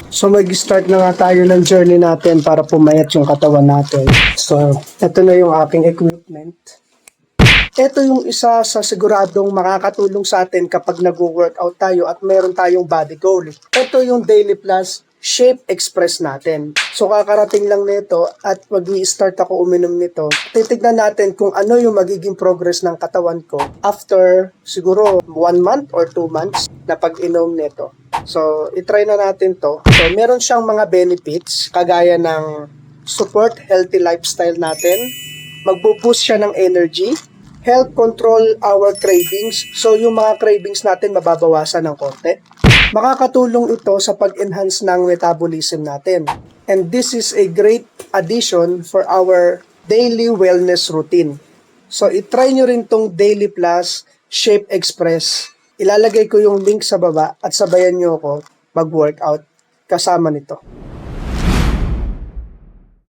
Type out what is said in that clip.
So mag-start na nga tayo ng journey natin para pumayat yung katawan natin. So, ito na yung aking equipment. Ito yung isa sa siguradong makakatulong sa atin kapag nag-workout tayo at meron tayong body goal. Ito yung Daily Plus Shape Express natin. So kakarating lang nito at mag-i-start ako uminom nito. Titignan natin kung ano yung magiging progress ng katawan ko after siguro 1 month or 2 months na pag-inom nito. So itry na natin to. So meron siyang mga benefits kagaya ng support healthy lifestyle natin, magbo-boost siya ng energy, help control our cravings. So yung mga cravings natin mababawasan ng konti. Makakatulong ito sa pag-enhance ng metabolism natin. And this is a great addition for our daily wellness routine. So itry nyo rin tong Daily Plus Shape Express. Ilalagay ko yung link sa baba at sabayan nyo ako mag-workout kasama nito.